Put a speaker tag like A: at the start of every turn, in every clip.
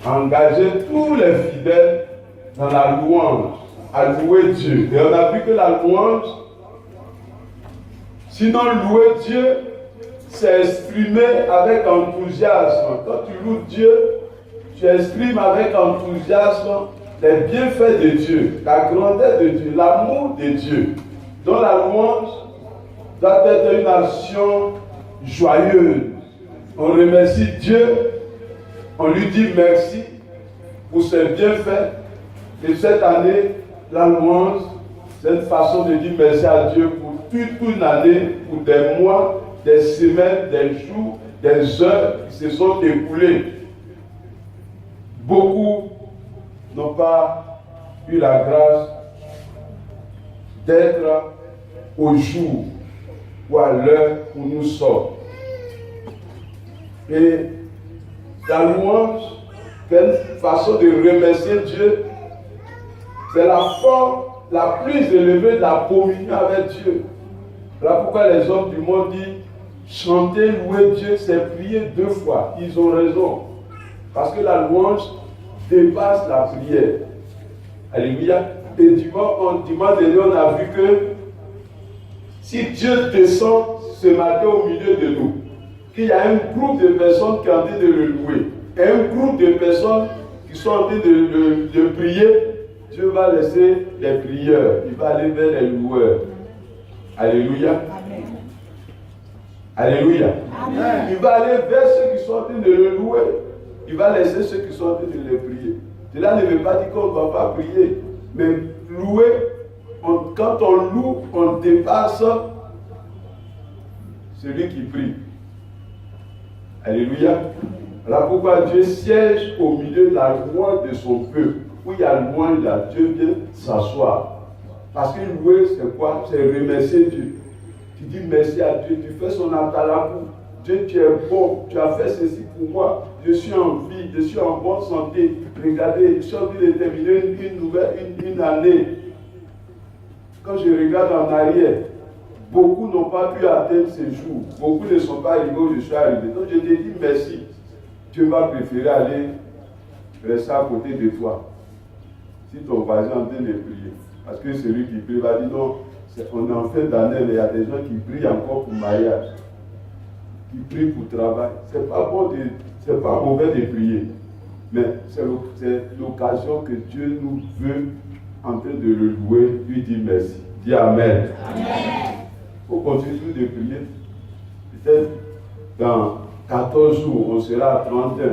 A: engager tous les fidèles dans la louange, à louer Dieu. Et on a vu que la louange, sinon louer Dieu, c'est exprimer avec enthousiasme. Quand tu loues Dieu, tu exprimes avec enthousiasme les bienfaits de Dieu, la grandeur de Dieu, l'amour de Dieu. Donc la louange doit être une action joyeuse. On remercie Dieu, on lui dit merci pour ses bienfaits. Et cette année, la louange, c'est une façon de dire merci à Dieu pour toute une année, pour des mois, des semaines, des jours, des heures qui se sont écoulées. Beaucoup n'ont pas eu la grâce d'être au jour ou à l'heure où nous sommes. Et la louange, c'est une façon de remercier Dieu. C'est la forme la plus élevée de la communion avec Dieu. Voilà pourquoi les hommes du monde disent chanter, louer Dieu, c'est prier 2 fois. Ils ont raison. Parce que la louange dépasse la prière. Alléluia. Et dimanche dernier, on a vu que si Dieu descend ce matin au milieu de nous, qu'il y a un groupe de personnes qui sont en train de le louer, et un groupe de personnes qui sont en train de prier, Dieu va laisser les prieurs, il va aller vers les loueurs. Alléluia. Amen. Alléluia. Amen. Il va aller vers ceux qui sont en train de le louer. Il va laisser ceux qui sont en train de les prier. Cela ne veut pas dire qu'on ne va pas prier, mais louer, quand on loue, on dépasse celui qui prie. Alléluia. Voilà pourquoi Dieu siège au milieu de la louange de son peuple. Où il y a louange, là, Dieu vient s'asseoir. Parce que louer, c'est quoi? C'est remercier Dieu. Tu dis merci à Dieu, tu fais son atalabou. Dieu, tu es bon, tu as fait ceci pour moi. Je suis en vie, je suis en bonne santé. Regardez, je suis en train de terminer une année. Quand je regarde en arrière, beaucoup n'ont pas pu atteindre ce jour. Beaucoup ne sont pas arrivés où je suis arrivé. Donc je te dis merci. Dieu va préférer aller rester à côté de toi. Si ton voisin est en train de prier. Parce que celui qui prie va dire non, on est en fin d'année, mais il y a des gens qui prient encore pour mariage, qui prient pour travail. C'est pas bon c'est pas mauvais de prier, mais c'est l'occasion que Dieu nous veut en train de le louer, lui dire merci. Dis Amen. Amen. Il faut continuer de prier. Peut-être dans 14 jours, on sera à 31.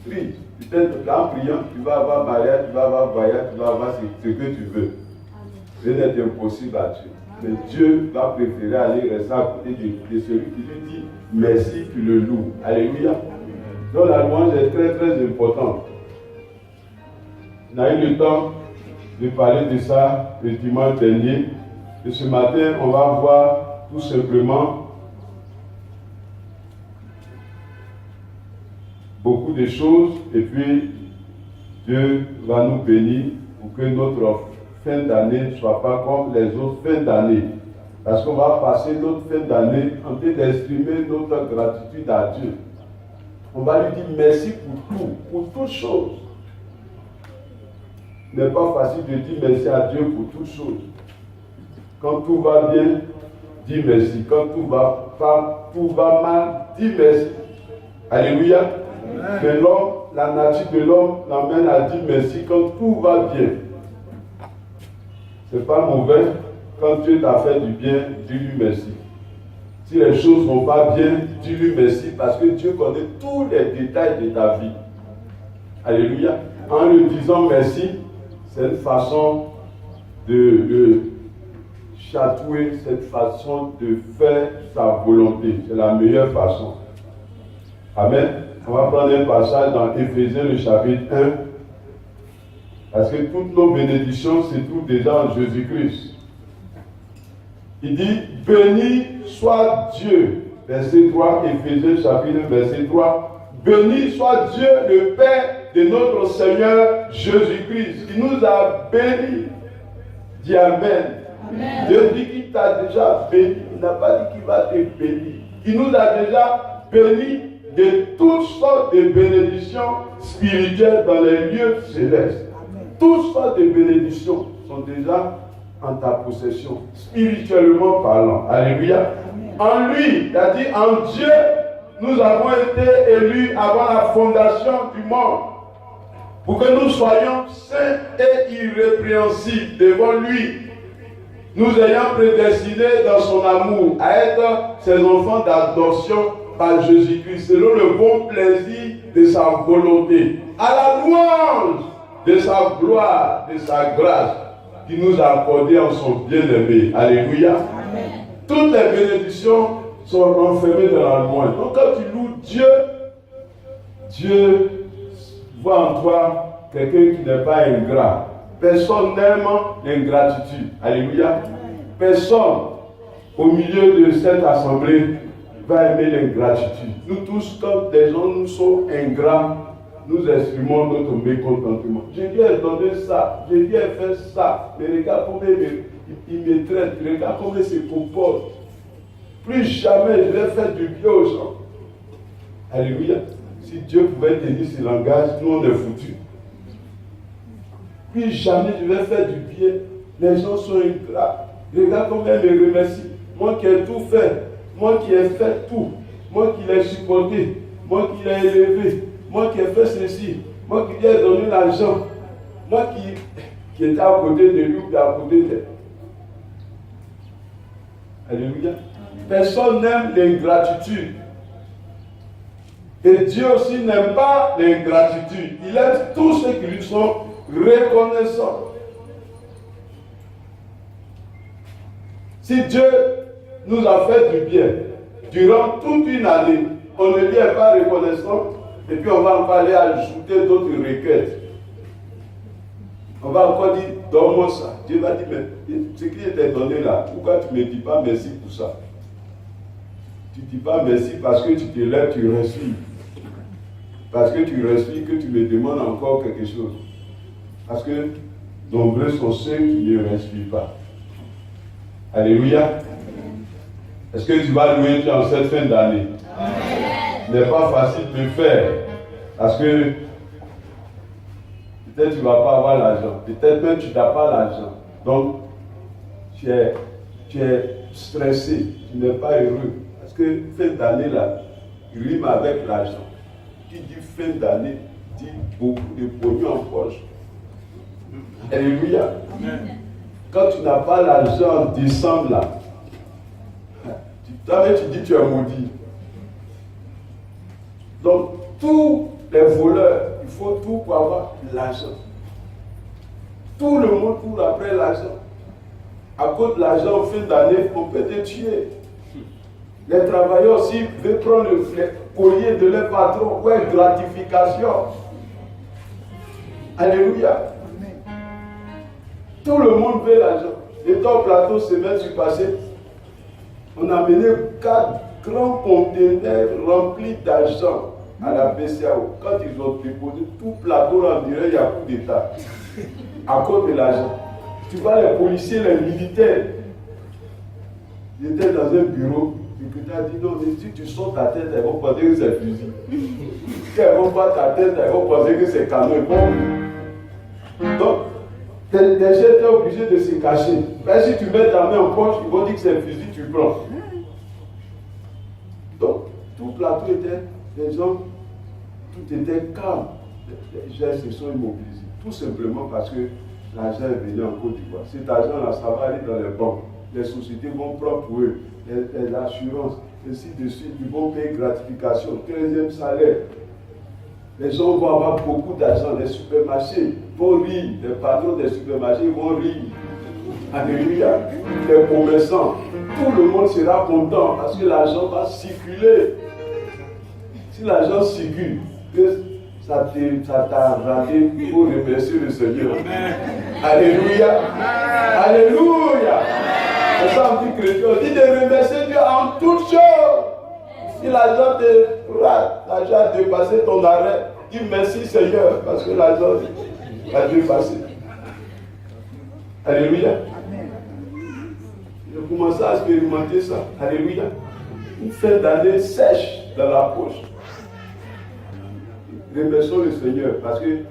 A: Prie. Peut-être qu'en priant, tu vas avoir mariage, tu vas avoir voyage, tu vas avoir ce que tu veux. Rien n'est impossible à Dieu. Mais Dieu va préférer aller rester à côté de celui qui lui dit merci, tu le loues. Alléluia. Donc la louange est très très importante. On a eu le temps de parler de ça le dimanche dernier. Et ce matin, on va voir tout simplement beaucoup de choses, et puis Dieu va nous bénir pour que notre fin d'année ne soit pas comme les autres fins d'année. Parce qu'on va passer notre fin d'année en train d'exprimer notre gratitude à Dieu. On va lui dire merci pour tout, pour toutes choses. Ce n'est pas facile de dire merci à Dieu pour toutes choses. Quand tout va bien, dis merci. Quand tout va mal, dis merci. Alléluia. Mais l'homme, la nature de l'homme l'amène à dire merci quand tout va bien. C'est pas mauvais. Quand Dieu t'a fait du bien, dis-lui merci. Si les choses ne vont pas bien, dis-lui merci parce que Dieu connaît tous les détails de ta vie. Alléluia. En lui disant merci, c'est une façon de chatouer, cette façon de faire sa volonté. C'est la meilleure façon. Amen. On va prendre un passage dans Éphésiens, le chapitre 1. Parce que toutes nos bénédictions se trouvent déjà en Jésus-Christ. Il dit, béni soit Dieu. Verset 3, Éphésiens, chapitre 1, verset 3. Béni soit Dieu, le Père de notre Seigneur Jésus-Christ, qui nous a bénis. Dis Amen. Amen. Dieu dit qu'il t'a déjà béni. Il n'a pas dit qu'il va te bénir. Il nous a déjà bénis de toutes sortes de bénédictions spirituelles dans les lieux célestes. Toutes sortes de bénédictions sont déjà en ta possession, spirituellement parlant. Alléluia. En lui, c'est-à-dire en Dieu, nous avons été élus avant la fondation du monde, pour que nous soyons saints et irrépréhensibles devant lui, nous ayant prédestinés dans son amour à être ses enfants d'adoption par Jésus-Christ, selon le bon plaisir de sa volonté, à la louange de sa gloire, de sa grâce, qui nous a accordé en son bien-aimé. Alléluia. Amen. Toutes les bénédictions sont renfermées dans la louange. Donc quand tu loues Dieu, Dieu voit en toi quelqu'un qui n'est pas ingrat. Personne n'aime l'ingratitude. Alléluia. Personne au milieu de cette assemblée va aimer l'ingratitude. Nous tous, quand des gens nous sont ingrats, nous exprimons notre mécontentement. Jésus a donné ça, Jésus a fait ça, mais regarde comment il me traite, regarde comment il se comporte. Plus jamais je vais faire du bien aux gens. Alléluia. Si Dieu pouvait tenir ce langage, nous on est foutus. Plus jamais je vais faire du bien. Les gens sont ingrats. Regarde comment il me remercie. Moi qui ai tout fait, moi qui ai fait tout, moi qui l'ai supporté, moi qui l'ai élevé, moi qui ai fait ceci, moi qui lui ai donné l'argent, moi qui était à côté de lui ou à côté d'elle. Alléluia. Personne n'aime l'ingratitude. Et Dieu aussi n'aime pas l'ingratitude. Il aime tous ceux qui lui sont reconnaissants. Si Dieu nous a fait du bien durant toute une année, on ne lui est pas reconnaissant, et puis on va encore aller ajouter d'autres requêtes. On va encore dire, donne-moi ça. Dieu va dire, mais ce qui était donné là, pourquoi tu ne me dis pas merci pour ça? Tu ne dis pas merci parce que tu te lèves, tu respires. Parce que tu respires, que tu me demandes encore quelque chose. Parce que nombreux sont ceux qui ne respirent pas. Alléluia. Est-ce que tu vas louer Dieu en cette fin d'année? Ce n'est pas facile de le faire. Parce que peut-être tu ne vas pas avoir l'argent. Peut-être même tu n'as pas l'argent. Donc, tu es stressé. Tu n'es pas heureux. Parce que fin d'année là, rime avec l'argent. Qui dit fin d'année, dit beaucoup de pognon en poche. Alléluia. Quand tu n'as pas l'argent en décembre là, tu dis tu es maudit. Donc, tous les voleurs, il faut tout pour avoir l'argent. Tout le monde court après l'argent. À cause de l'argent, en fin d'année, on peut te tuer. Les travailleurs aussi veulent prendre le collier de leur patron. Ouais, gratification. Alléluia. Tout le monde veut l'argent. Et ton plateau, semaine passée, on a mené 4 grands conteneurs remplis d'argent à la BCAO. Quand ils ont déposé tout plateau, on dirait qu'il y a coup d'État. À cause de l'argent. Tu vois les policiers, les militaires. Ils étaient dans un bureau. Et que tu as dit non, si tu sors ta tête, elles vont penser que c'est fusil. Si elles vont pas ta tête, elles vont penser que c'est canon. Donc, les gens étaient obligés de se cacher. Mais si tu mets ta main en poche, ils vont dire que c'est un fusil, tu prends. Donc, tout plateau était, les gens, tout était calme. Les gens se sont immobilisés. Tout simplement parce que l'argent est venu en Côte d'Ivoire. Cet argent-là, ça va aller dans les banques. Les sociétés vont prendre pour eux. Les assurances, ainsi de suite. Ils vont payer gratification, 13e salaire. Les gens vont avoir beaucoup d'argent. Les supermarchés vont rire. Les patrons des supermarchés vont rire. Alléluia. Les commerçants, tout le monde sera content parce que l'argent va circuler. Si l'argent circule, ça t'a raté pour remercier le Seigneur. Amen. Alléluia. Alléluia. C'est ça, un petit chrétien. On dit de remercier Dieu en toutes choses. Si l'argent te rate, l'argent a dépassé ton arrêt, dis merci Seigneur parce que l'argent a dépassé. Alléluia. J'ai commencé à expérimenter ça. Alléluia. Une fin d'année sèche dans la poche. Remercions le Seigneur parce que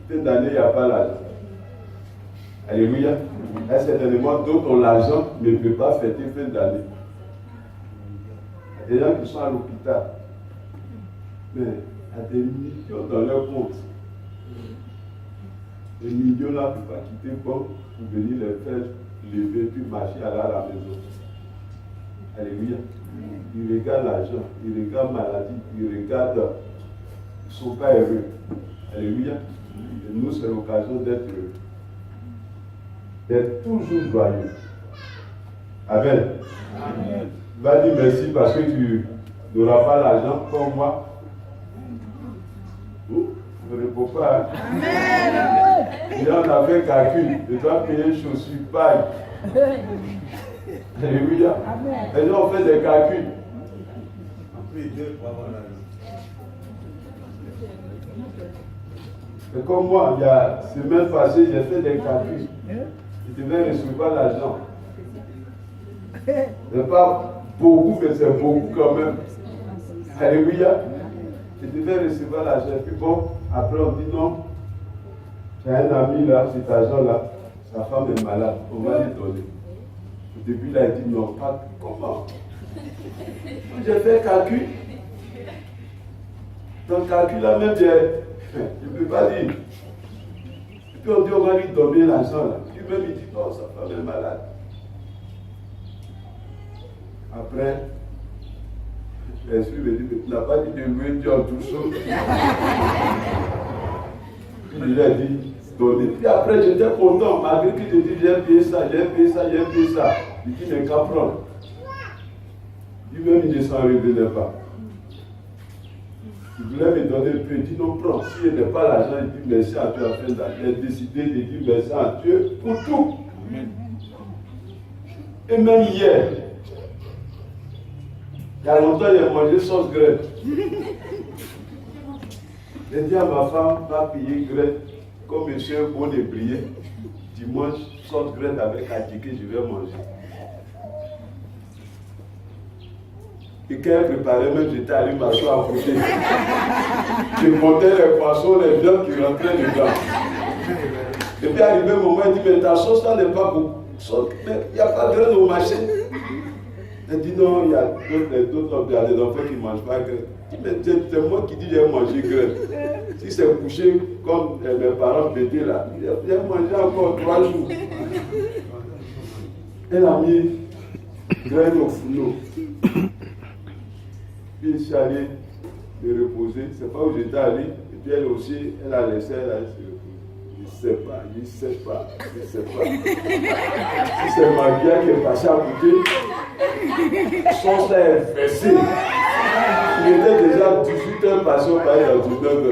A: fin d'année, il n'y a pas l'argent. Alléluia. Il y a certainement d'autres ont l'argent, mais ne peuvent pas fêter fin d'année. Il y a des gens qui sont à l'hôpital, mais il y a des millions dans leur compte. Les millions là ne peuvent pas quitter le banque pour venir les faire lever puis marcher aller à la maison. Alléluia. Ils regardent l'argent, ils regardent maladie, ils regardent, ils ne sont pas heureux. Alléluia. Et nous, c'est l'occasion d'être heureux. D'être toujours joyeux. Amen. Amen. Va dire merci parce que tu n'auras pas l'argent comme moi. Ne réponds pas. Amen. Il en a fait calcul. Tu dois payer chaussures, paille. Alléluia. Les gens ont fait des calculs. C'est comme moi, il y a semaine passée, j'ai fait des calculs. Je devais recevoir l'argent. C'est pas beaucoup, mais c'est beaucoup quand même. Alléluia. Je devais recevoir l'argent. Puis bon, après on dit non. J'ai un ami là, cet argent-là, sa femme est malade, on va lui donner. Au début, là, il dit non, pas comment. J'ai fait calcul. Dans le calcul là même, je ne peux pas dire. Et puis on dit on va lui donner l'argent là. Lui-même il dit non, sa femme est malade. Après, l'esprit me dit mais tu n'as pas dit de louer Dieu en tout chose. Puis il a dit donner. Puis après j'étais content, malgré qu'il te dit j'ai payé ça, j'ai payé ça, j'ai payé ça. Il dit mais qu'à prendre. Lui-même il ne s'en revenait pas. Il voulait me donner le peu, il dit non, prends. S'il n'y a pas l'argent, il dit merci à Dieu à la fin d'année. Il a décidé de dire merci à Dieu pour tout. Et même hier, il y a longtemps, il a mangé sauce graine. J'ai dit à ma femme, va payer graine, comme monsieur bon et brillé. Dimanche, sauce graine avec attiqué, je vais manger. Et quand elle préparait, même j'étais allé m'asseoir à côté. Je montais les poissons, les viandes qui rentraient dedans. Et puis arrivé un moment, il dit, mais ta sauce là n'est pas beaucoup. Mais il n'y a pas de graines au marché. Elle dit, non, il y a d'autres enfants qui ne mangent pas de graines. Il dit, mais c'est moi qui dis j'ai mangé graines. Si c'est couché comme mes parents pétaient là, j'ai mangé encore 3 jours. Elle a mis graines au fourneau. Puis je suis allé me reposer, je ne sais pas où j'étais allé, et puis elle aussi, elle a laissé, elle a laissé se reposer. Je ne sais pas. Si c'est ma vie qui est passée à côté, son sein est fessé. Il était déjà 18h passé au palais dans 19h.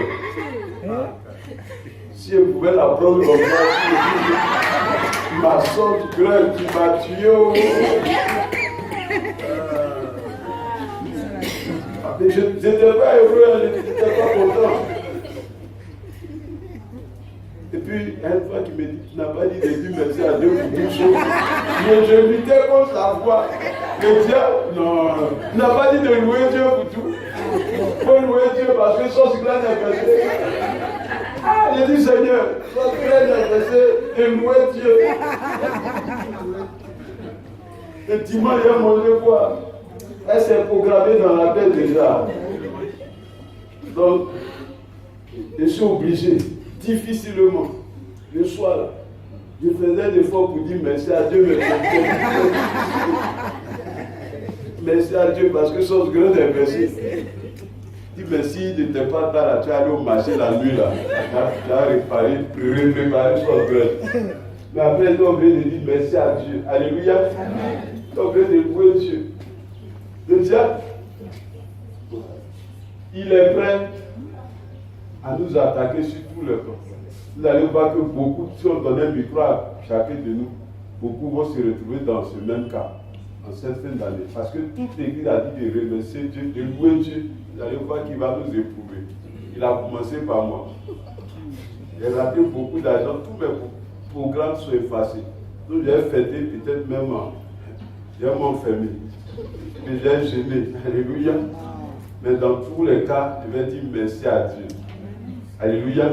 A: Si elle pouvait la prendre comme ça, ma soeur du grain qui m'a tué. Je n'étais pas heureux, je n'étais pas content. Et puis, une fois qu'il me dit, tu n'as pas dit de dire merci à Dieu pour tout chose. Je luttais contre la foi. Le diable, non, tu n'as pas dit de louer Dieu pour tout. Il faut louer Dieu parce que son secret est passé. Ah, j'ai dit Seigneur, son secret est passé et louer Dieu. Et dimanche, j'ai mangé quoi? Elle s'est programmée dans la tête déjà. Donc, je suis obligé, difficilement, le soir, là, je faisais des efforts pour dire merci à Dieu, merci à Dieu parce que son grain est versé. Dis merci, il n'était pas tard là, tu es allé au marché la nuit là, tu as préparé son grain. Mais après, tu es obligé de dire merci à Dieu. Alléluia. Tu es obligé de louer Dieu. Le diable, il est prêt à nous attaquer sur tous les plans. Vous allez voir que beaucoup, si on donnait un micro à chacun de nous, beaucoup vont se retrouver dans ce même cas, en cette fin d'année. Parce que toute l'Église a dit de remercier Dieu, de louer Dieu. Vous allez voir qu'il va nous éprouver. Il a commencé par moi. J'ai raté beaucoup d'argent, tous mes programmes sont effacés. Donc j'ai fêté peut-être même, j'ai m'enfermé. Mais j'ai gêné. Alléluia. Mais dans tous les cas, je vais dire merci à Dieu. Alléluia.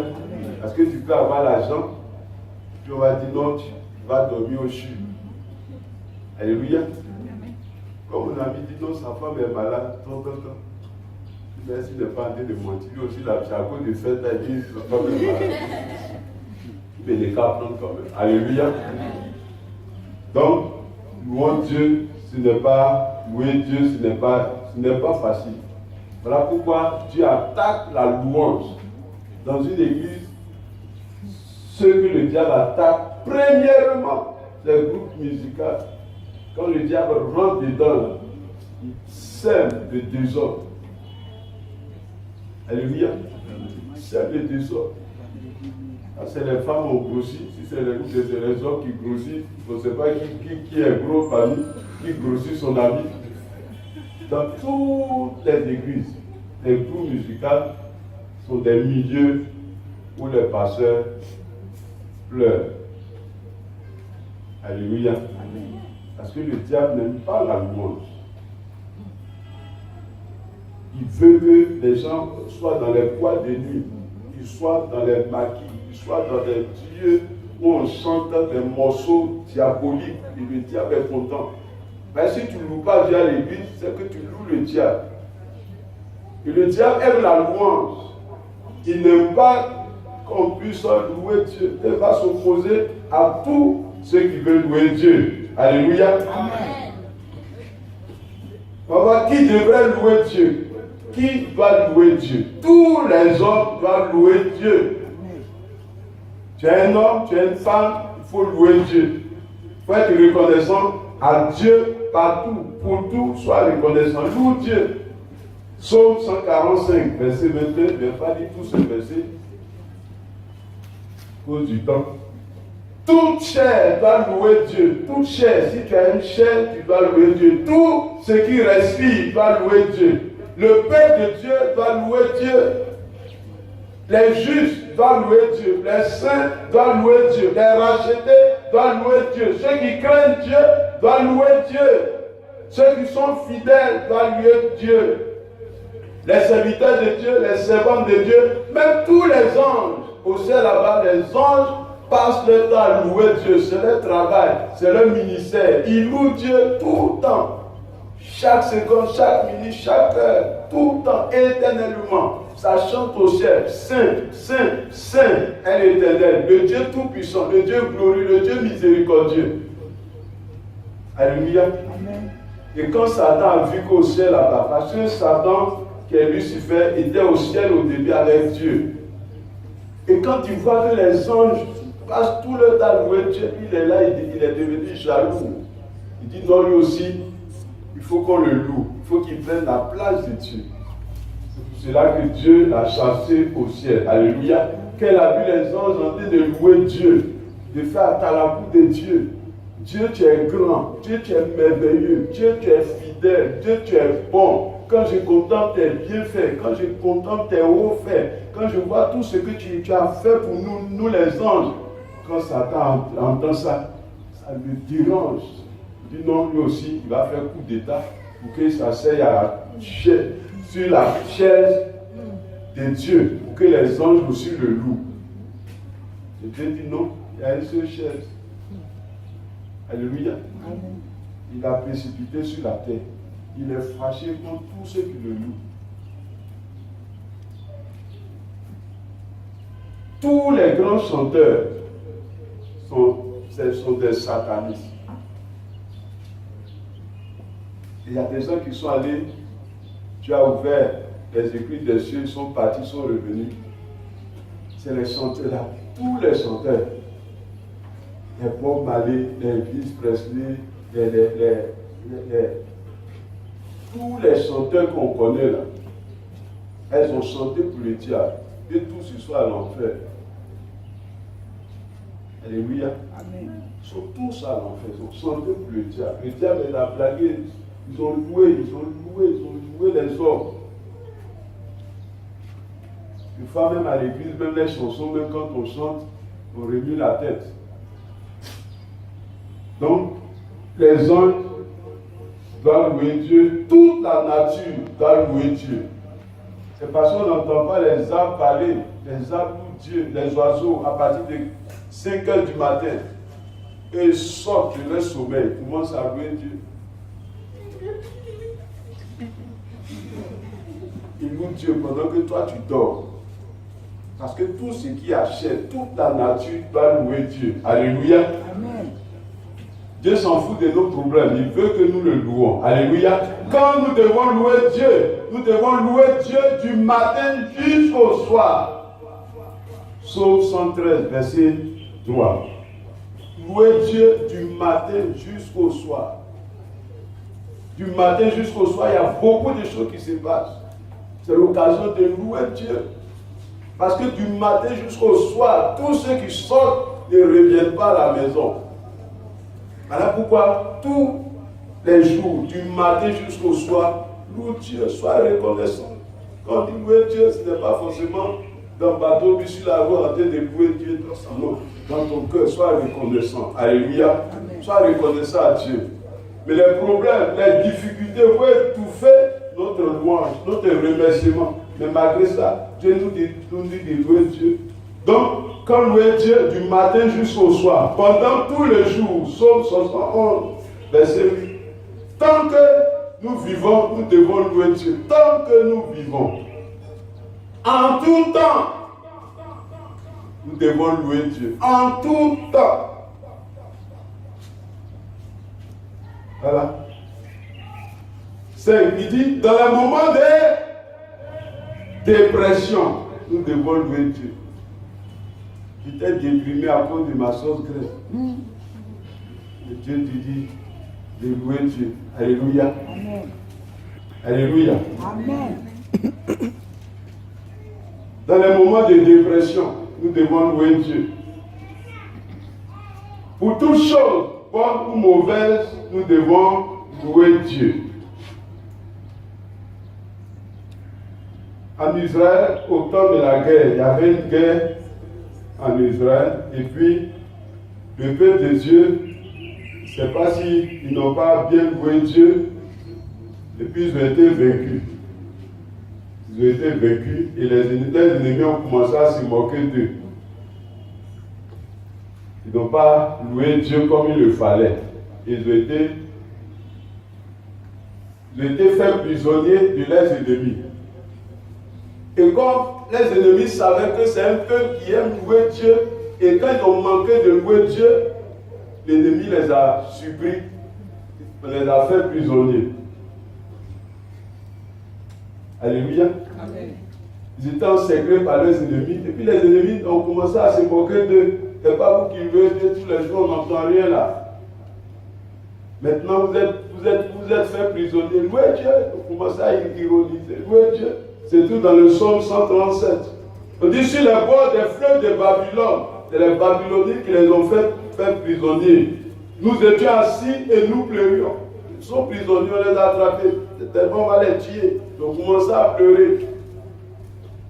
A: Parce que tu peux avoir l'argent, puis on va dire non, tu vas dormir au CHU. Alléluia. Comme mon ami dit, non, sa femme est malade, tant. Mais s'il n'est pas en train de mentir, lui aussi, c'est à cause du fait qu'il dit, sa femme est malade. Mais les cas prennent quand même. Alléluia. Donc, louer Dieu, ce n'est pas, louer Dieu, ce n'est pas facile. Voilà pourquoi Dieu attaque la louange. Dans une église, ce que le diable attaque, premièrement, c'est le groupe musical. Quand le diable rentre dedans, il sème le désordre. Alléluia. Il sème le désordre. C'est les femmes ont grossi, si c'est les hommes qui grossissent, on ne sait pas qui est gros parmi, qui grossit son ami. Dans toutes les églises, les groupes musicaux sont des milieux où les pasteurs pleurent. Alléluia. Parce que le diable n'aime pas la louange. Il veut que les gens soient dans les boîtes de nuit, qu'ils soient dans les maquis, qu'ils soient dans des lieux où on chante des morceaux diaboliques et le diable est content. Mais si tu ne loues pas Dieu à l'église, c'est que tu loues le diable. Et le diable aime la louange. Il n'aime pas qu'on puisse louer Dieu. Il va s'opposer à tous ceux qui veulent louer Dieu. Alléluia. Amen. On va voir qui devrait louer Dieu. Qui va louer Dieu? Tous les hommes doivent louer Dieu. Tu es un homme, tu es une femme, il faut louer Dieu. Il faut être reconnaissant à Dieu partout. Pour tout, sois reconnaissant. Loue Dieu. Psaume 145, verset 22, je ne vais pas dire tout ce verset à cause du temps. Toute chair doit louer Dieu. Toute chair, si tu as une chair, tu dois louer Dieu. Tout ce qui respire doit louer Dieu. Le peuple de Dieu doit louer Dieu. Les justes doivent louer Dieu. Les saints doivent louer Dieu. Les rachetés doivent louer Dieu. Ceux qui craignent Dieu doivent louer Dieu. Ceux qui sont fidèles doivent louer Dieu. Les serviteurs de Dieu, les servants de Dieu, même tous les anges, au ciel là-bas, les anges passent leur temps à louer Dieu. C'est leur travail, c'est leur ministère. Ils louent Dieu tout le temps. Chaque seconde, chaque minute, chaque heure, tout le temps, éternellement. Ça chante au ciel. Saint, Saint, Saint est l'Éternel, le Dieu tout-puissant, le Dieu glorieux, le Dieu miséricordieux. Alléluia. Amen. Et quand Satan a vu qu'au ciel là-bas, parce que Satan, qui est Lucifer, était au ciel au début avec Dieu. Et quand il voit que les anges passent tout le temps à louer Dieu, il est là, il est devenu jaloux. Il dit non, lui aussi, il faut qu'on le loue. Il faut qu'il prenne la place de Dieu. C'est pour cela que Dieu l'a chassé au ciel. Alléluia. Qu'elle a vu les anges en train de louer Dieu, de faire à la boue de Dieu. Dieu, tu es grand. Dieu, tu es merveilleux. Dieu, tu es fidèle. Dieu, tu es bon. Quand je contemple tes bienfaits, quand je contemple tes hauts faits, quand je vois tout ce que tu as fait pour nous les anges, quand Satan entend ça, ça le dérange. Il dit non, lui aussi, il va faire coup d'état pour qu'il s'asseye sur la chaise de Dieu, pour que les anges aussi le louent. Et Dieu dit non, il y a une seule chaise. Alléluia. Il a précipité sur la terre. Il est fâché contre tous ceux qui le louent. Tous les grands chanteurs sont des satanistes. Il y a des gens qui sont allés, tu as ouvert les écrits des cieux, ils sont partis, sont revenus. C'est les chanteurs là, tous les chanteurs. Les Bob Marley, les Elvis Presley, tous les chanteurs qu'on connaît là, elles ont chanté pour le diable. Et tous ils sont à l'enfer. Alléluia. Amen. Ils sont tous à l'enfer. Ils ont chanté pour le diable. Le diable, il a blagué. Ils ont loué les hommes. Une fois même à l'église, même les chansons, même quand on chante, on remue la tête. Donc, les anges doivent louer Dieu. Toute la nature doit louer Dieu. C'est parce qu'on n'entend pas les arbres parler, les arbres Dieu, les oiseaux, à partir de 5 heures du matin. Et ils sortent de leur sommeil, ils commencent à louer Dieu. Ils louent Dieu pendant que toi tu dors. Parce que tout ce qui achète, toute la nature doit louer Dieu. Alléluia. Amen. Dieu s'en fout de nos problèmes. Il veut que nous le louons. Alléluia. Quand nous devons louer Dieu, nous devons louer Dieu du matin jusqu'au soir. Psaume 113, verset 3. Louer Dieu du matin jusqu'au soir. Du matin jusqu'au soir, il y a beaucoup de choses qui se passent. C'est l'occasion de louer Dieu. Parce que du matin jusqu'au soir, tous ceux qui sortent ne reviennent pas à la maison. Voilà pourquoi tous les jours, du matin jusqu'au soir, loue Dieu, sois reconnaissant. Quand on dit louer Dieu, ce n'est pas forcément dans le bateau, puis sur la voie en train de louer Dieu dans ton cœur, sois reconnaissant. Alléluia. Sois reconnaissant à Dieu. Mais les problèmes, les difficultés vont étouffer notre louange, notre remerciement. Mais malgré ça, Dieu nous dit de louer Dieu. Donc, quand louer Dieu du matin jusqu'au soir, pendant tous les jours, Psaume 71, verset 8. Tant que nous vivons, nous devons louer Dieu. Tant que nous vivons, en tout temps, nous devons louer Dieu. En tout temps. Voilà. 5. Il dit, dans les moments de dépression, nous devons louer Dieu. J'étais déprimé à cause de ma sauce graisse. Et Dieu te dit de louer Dieu. Alléluia. Amen. Alléluia. Amen. Dans les moments de dépression, nous devons louer Dieu. Pour toutes choses, bonnes ou mauvaises, nous devons louer Dieu. En Israël, au temps de la guerre, il y avait une guerre en Israël, et puis le peuple de Dieu, je ne sais pas s'ils n'ont pas bien loué Dieu, et puis ils ont été vaincus. Ils ont été vaincus, et les ennemis ont commencé à se moquer d'eux. Ils n'ont pas loué Dieu comme il le fallait. Ils ont été faits prisonniers de leurs ennemis. Et comme les ennemis savaient que c'est un peuple qui aime louer Dieu, et quand ils ont manqué de louer Dieu, l'ennemi les a surpris, les a fait prisonniers. Alléluia. Amen. Ils étaient encerclés par leurs ennemis, et puis les ennemis ont commencé à se moquer d'eux. C'est pas vous qui louez Dieu tous les jours, on n'entend rien là. Maintenant vous êtes fait prisonnier. Louez Dieu. Vous commencez à ironiser. Louez Dieu. C'est tout dans le psaume 137. On dit sur les bords des fleuves de Babylone, c'est les Babyloniens qui les ont fait prisonniers. Nous étions assis et nous pleurions. Ils sont prisonniers, on les a attrapés. C'est tellement on va les tuer. Donc on commençait à pleurer.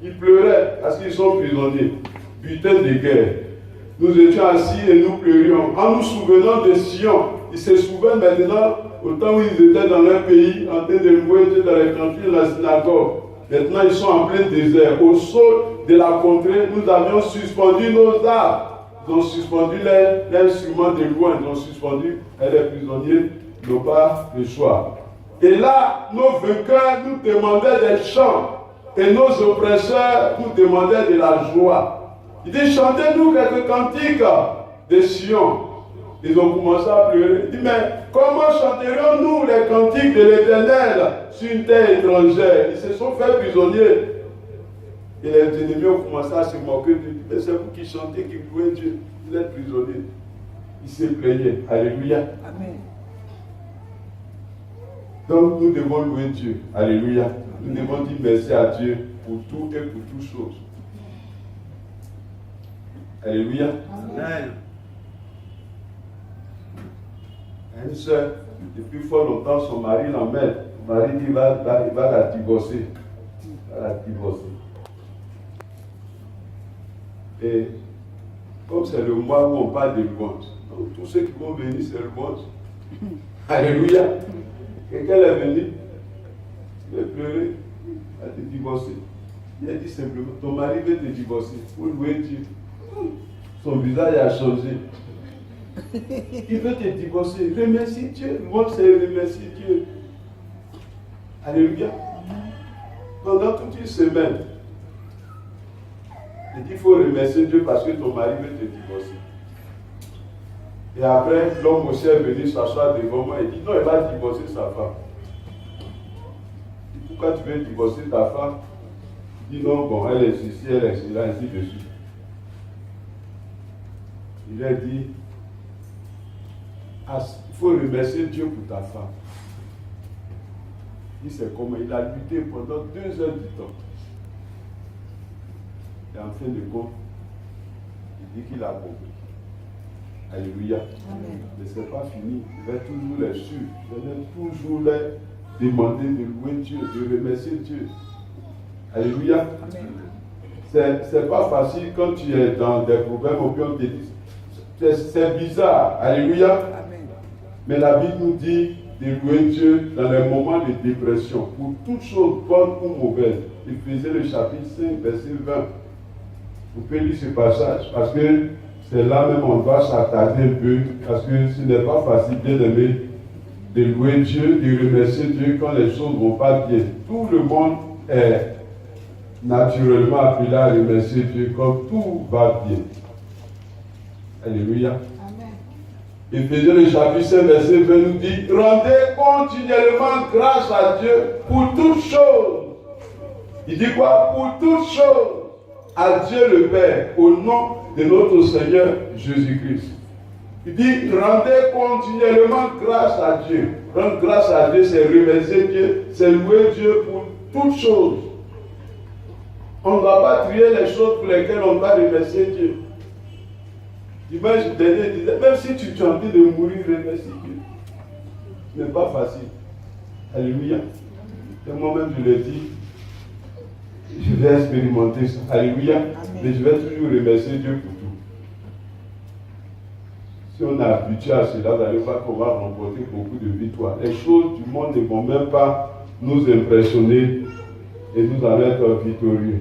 A: Ils pleuraient parce qu'ils sont prisonniers. Putain de guerre. Nous étions assis et nous pleurions. En nous souvenant de Sion, ils se souviennent maintenant au temps où ils étaient dans leur pays, en train de louer Dieu dans les cantines de la synagogue. Maintenant, ils sont en plein désert. Au sol de la contrée, nous avions suspendu nos armes. Ils ont suspendu les instruments de louange. Ils ont suspendu les prisonniers n'ont pas le choix. Et là, nos vainqueurs nous demandaient des chants. Et nos oppresseurs nous demandaient de la joie. Il dit, chantez-nous quelques cantiques de Sion. Ils ont commencé à pleurer. Il dit, mais comment chanterions-nous les cantiques de l'Éternel sur une terre étrangère? Ils se sont fait prisonniers. Et les ennemis ont commencé à se moquer. Ils disent, mais c'est vous qui chantez, qui louez Dieu. Vous êtes prisonniers. Ils se plaignaient. Alléluia. Amen. Donc nous devons louer Dieu. Alléluia. Nous devons dire merci à Dieu pour tout et pour toutes choses. Alléluia. Amen. Une soeur, depuis fort longtemps, son mari l'emmène. Son mari dit il va la divorcer. Il va la divorcer. Et comme c'est le mois où on parle de louange, donc tous ceux qui vont venir, c'est le louange. Alléluia. Quelqu'un est venu, il a pleuré, il a été divorcé. Il a dit simplement, ton mari veut te divorcer. Pour louer Dieu. Son visage a changé. Il veut te divorcer. Remercie Dieu. Moi, c'est remercier Dieu. Alléluia. Pendant toute une semaine, il dit qu'il faut remercier Dieu parce que ton mari veut te divorcer. Et après, l'homme aussi est venu s'asseoir devant moi et dit non, il va divorcer sa femme. Il dit, pourquoi tu veux divorcer ta femme? Il dit non, bon, elle est ici, elle est ici, là, ainsi de suite. Il a dit il faut remercier Dieu pour ta femme. Il dit c'est comment il a lutté pendant 2 heures du temps. Et en fin de compte, il dit qu'il a compris. Alléluia. Amen. Mais ce n'est pas fini. Je vais toujours les suivre. Je vais toujours les demander de louer Dieu, de remercier Dieu. Alléluia. Ce n'est pas facile quand tu es dans des problèmes au pied, on te dit. C'est bizarre. Alléluia. Amen. Mais la Bible nous dit de louer Dieu dans les moments de dépression, pour toutes choses bonnes ou mauvaises. Éphésiens le chapitre 5, verset 20. Vous pouvez lire ce passage parce que c'est là même on va s'attarder un peu, parce que ce n'est pas facile, bien aimé, de louer Dieu, de remercier Dieu quand les choses ne vont pas bien. Tout le monde est naturellement appelé à remercier Dieu quand tout va bien. Alléluia. Éphésiens le chapitre 5, verset 20 nous dit, rendez continuellement grâce à Dieu pour toutes choses. Il dit quoi? Pour toutes choses. À Dieu le Père, au nom de notre Seigneur Jésus-Christ. Il dit, rendez continuellement grâce à Dieu. Rendre grâce à Dieu, c'est remercier Dieu, c'est louer Dieu pour toutes choses. On ne va pas trier les choses pour lesquelles on va remercier Dieu. Dimanche dernier, il disait, même si tu es en train de mourir, remercie Dieu. Ce n'est pas facile. Alléluia. Et moi-même, je l'ai dit, je vais expérimenter ça. Alléluia. Amen. Mais je vais toujours remercier Dieu pour tout. Si on est habitué à cela, vous allez voir qu'on va remporter beaucoup de victoires. Les choses du monde ne vont même pas nous impressionner et nous allons être victorieux.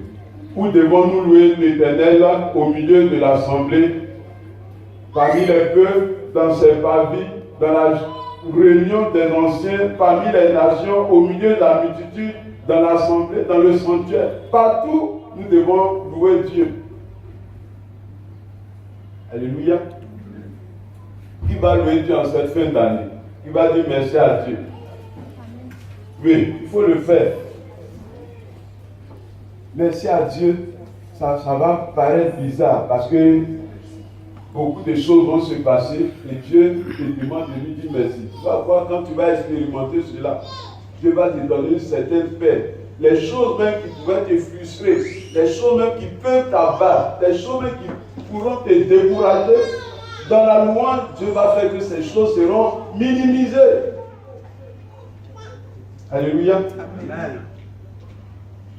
A: Où devons-nous louer l'Éternel au milieu de l'assemblée, parmi les peuples, dans ses parvis, dans la réunion des anciens, parmi les nations, au milieu de la multitude, dans l'assemblée, dans le sanctuaire, partout, nous devons louer Dieu. Alléluia. Qui va louer Dieu en cette fin d'année? Qui va dire merci à Dieu? Oui, il faut le faire. Merci à Dieu, ça va paraître bizarre parce que beaucoup de choses vont se passer et Dieu te demande de lui dire merci. Tu vas voir quand tu vas expérimenter cela. Dieu va te donner une certaine paix. Les choses même qui pourraient te frustrer, les choses même qui peuvent t'abattre, les choses même qui pourront te décourager, dans la louange, Dieu va faire que ces choses seront minimisées. Alléluia. Amen.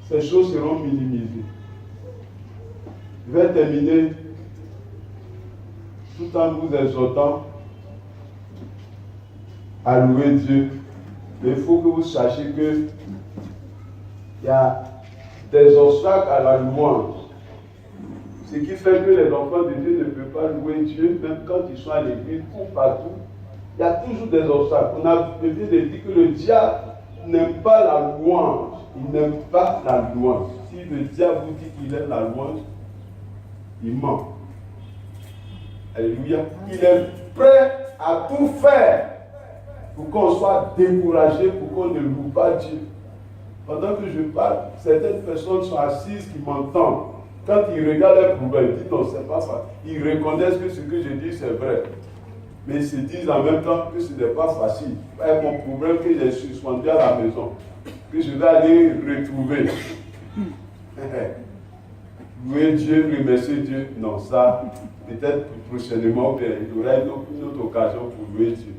A: Ces choses seront minimisées. Je vais terminer tout en vous exhortant à louer Dieu. Mais il faut que vous sachiez que il y a des obstacles à la louange. Ce qui fait que les enfants de Dieu ne peuvent pas louer Dieu, même quand ils sont à l'église ou partout. Il y a toujours des obstacles. On a besoin de dire que le diable n'aime pas la louange. Il n'aime pas la louange. Si le diable vous dit qu'il aime la louange, il ment. Alléluia. Il est prêt à tout faire pour qu'on soit découragé, pour qu'on ne loue pas Dieu. Pendant que je parle, certaines personnes sont assises qui m'entendent. Quand ils regardent leurs problèmes, ils disent non, c'est pas ça. Ils reconnaissent que ce que je dis, c'est vrai. Mais ils se disent en même temps que ce n'est pas facile. Avec mon problème que j'ai suspendu à la maison, que je vais aller retrouver. Louer Dieu, remercier Dieu. Non, ça, peut-être prochainement, il y aura une autre occasion pour louer Dieu.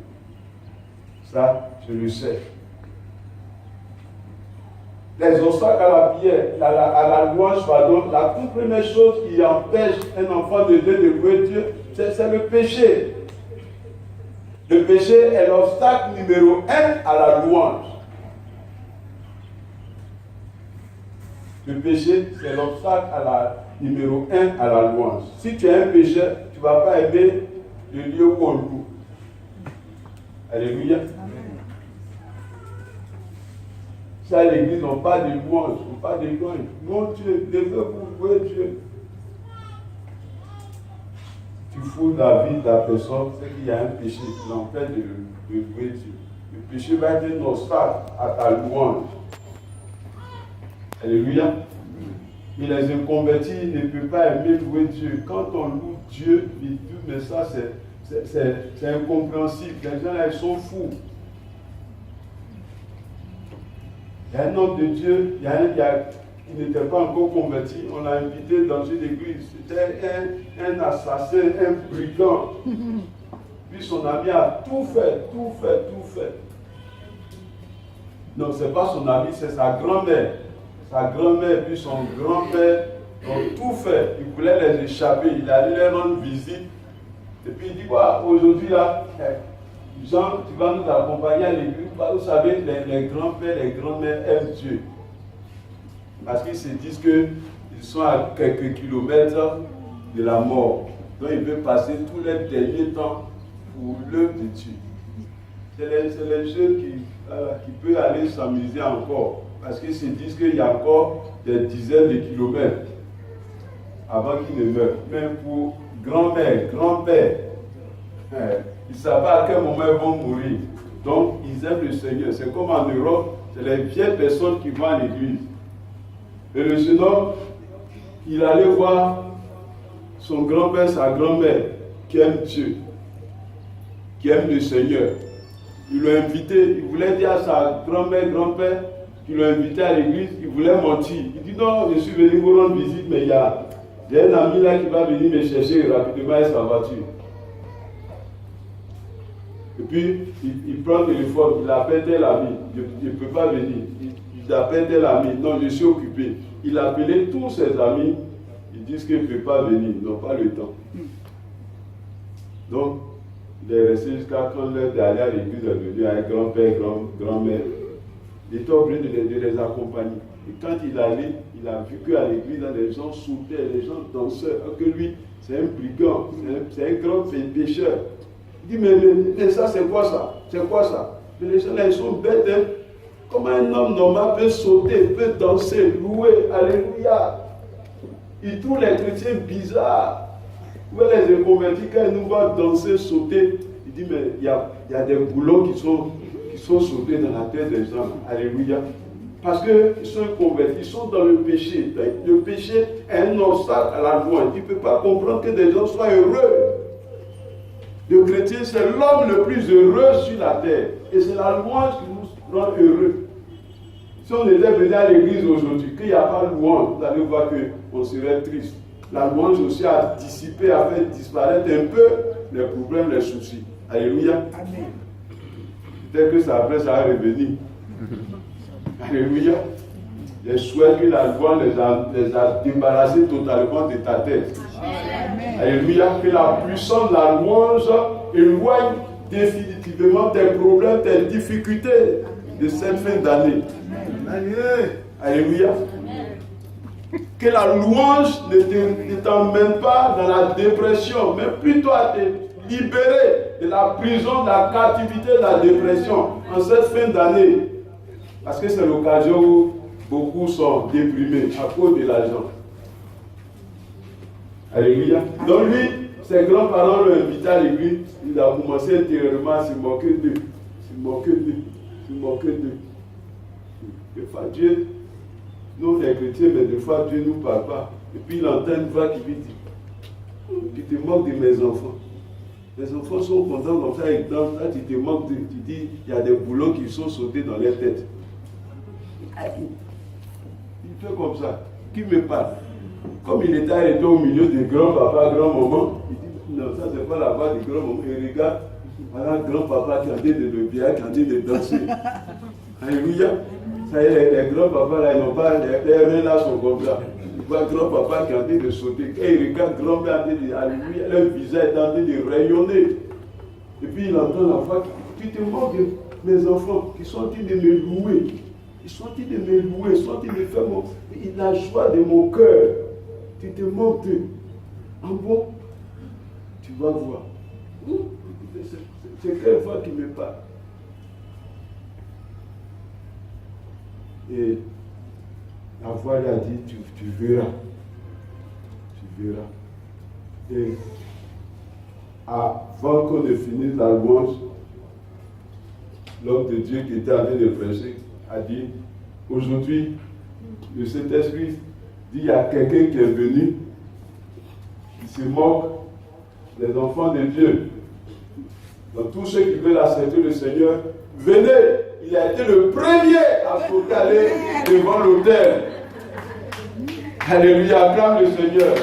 A: Ça, je le sais. Les obstacles à la prière, à la louange, pardon, la toute première chose qui empêche un enfant de Dieu de louer Dieu, c'est le péché. Le péché est l'obstacle numéro 1 à la louange. Le péché, c'est l'obstacle numéro 1 à la louange. Si tu es un pécheur, tu ne vas pas aimer le lieu où on loue. Alléluia. Ça, l'église n'a pas de louange, pas de louange. Mon Dieu, levez-vous, louez Dieu. Tu fous la vie de la personne, c'est qu'il y a un péché qui l'empêche de louer Dieu. Le péché va être un obstacle à ta louange. Alléluia. Et les inconvertis ne peuvent pas aimer louer Dieu. Quand on loue Dieu, mais ça c'est incompréhensible. Les gens là, ils sont fous. Il y a un homme de Dieu, qui n'était pas encore converti, on l'a invité dans une église. C'était un assassin, un brigand. Puis son ami a tout fait. Non, ce n'est pas son ami, c'est sa grand-mère. Sa grand-mère puis son grand-père ont tout fait. Il voulait les échapper, il allait leur rendre visite. Et puis il dit, aujourd'hui là, Jean, tu vas nous accompagner à l'église. Vous savez, les grands-pères, les grands-mères aiment Dieu. Parce qu'ils se disent qu'ils sont à quelques kilomètres de la mort. Donc ils veulent passer tous les derniers temps pour l'œuvre de Dieu. C'est les jeunes qui peuvent aller s'amuser encore. Parce qu'ils se disent qu'il y a encore des dizaines de kilomètres avant qu'ils ne meurent. Même pour grand-mère, grand-père, ils ne savent pas à quel moment ils vont mourir. Donc, ils aiment le Seigneur. C'est comme en Europe, c'est les vieilles personnes qui vont à l'église. Et le jeune homme, il allait voir son grand-père, sa grand-mère, qui aime Dieu, qui aime le Seigneur. Il l'a invité, il voulait dire à sa grand-mère, grand-père, qu'il l'a invité à l'église, il voulait mentir. Il dit non, je suis venu vous rendre visite, mais il y a un ami là qui va venir me chercher rapidement avec sa voiture. Et puis, il prend le téléphone, il appelle tel ami, je ne peux pas venir. Il appelle tel ami, non, je suis occupé. Il a appelé tous ses amis, ils disent qu'il ne peut pas venir, ils n'ont pas le temps. Donc, il est resté jusqu'à quand l'heure d'aller à l'église est venue avec grand-père, grand-mère. Il était obligé de les accompagner. Et quand il allait, il a vu qu'à l'église, les gens sautaient, les gens dansaient, alors que lui, c'est un brigand, c'est un grand pécheur. Il dit, mais ça, c'est quoi ça? C'est quoi ça? Mais les gens là, ils sont bêtes. Hein? Comment un homme normal peut sauter, peut danser, louer, alléluia? Il trouve les chrétiens bizarres. Vous voyez les inconvertis, quand ils nous voient danser, sauter, il dit, mais il y a des boulons qui sont sautés dans la tête des gens. Alléluia. Parce qu'ils sont convertis, ils sont dans le péché. Le péché est un obstacle à la louange. Il ne peut pas comprendre que des gens soient heureux. Le chrétien, c'est l'homme le plus heureux sur la terre. Et c'est la louange qui nous rend heureux. Si on était venu à l'église aujourd'hui, qu'il n'y a pas de louange, vous allez voir qu'on serait triste. La louange aussi a dissipé, a fait disparaître un peu les problèmes, les soucis. Alléluia. Amen. Peut-être que ça après, ça va revenir. Alléluia. Je souhaite que la louange les a débarrassés totalement de ta tête. Amen. Alléluia. Que la puissance de la louange éloigne définitivement tes problèmes, tes difficultés de cette fin d'année. Alléluia. Que la louange ne t'emmène pas dans la dépression, mais plutôt à te libérer de la prison, de la captivité, de la dépression en cette fin d'année. Parce que c'est l'occasion où beaucoup sont déprimés à cause de l'argent. Alléluia. Donc lui, ses grands-parents l'ont invité à l'église, il a commencé intérieurement à se moquer d'eux. Des fois, Dieu, nous les chrétiens, mais des fois Dieu ne nous parle pas. Et puis il entend une voix qui lui dit, tu te moques de mes enfants. Les enfants sont contents comme ça, ils dansent, là tu te moques, tu dis, il y a des boulons qui sont sautés dans les têtes. Il fait comme ça. Qui me parle? Comme il était arrêté au milieu de grand-papa, grand-maman, il dit, non, ça c'est pas la voix de grand-maman. Il regarde, voilà grand-papa qui est en train de le bien, qui est en train de danser. Alléluia. Ça y est, les grands-papas là, ils n'ont pas, les reins là sont comme ça. Il voit grand-papa qui est en train de sauter. Quand il regarde grand-père en train de, alléluia, leur visage est en train de rayonner. Et puis il entend la voix, tu te moques de mes enfants qui sont en train de me louer. Ils sont en train de me louer, ils sont en train de faire la joie de mon cœur. Tu te montes. En bon, tu vas voir. C'est quelle voix qui me parle? Et la voix lui a dit, tu verras. Tu verras. Et avant qu'on ne finisse la louange, l'homme de Dieu qui était en train de prêcher a dit, aujourd'hui, le Saint-Esprit dit, il y a quelqu'un qui est venu, qui se moque des enfants de Dieu. Donc tous ceux qui veulent accepter le Seigneur, venez. Il a été le premier à sauter aller devant l'autel. Alléluia, acclame le Seigneur.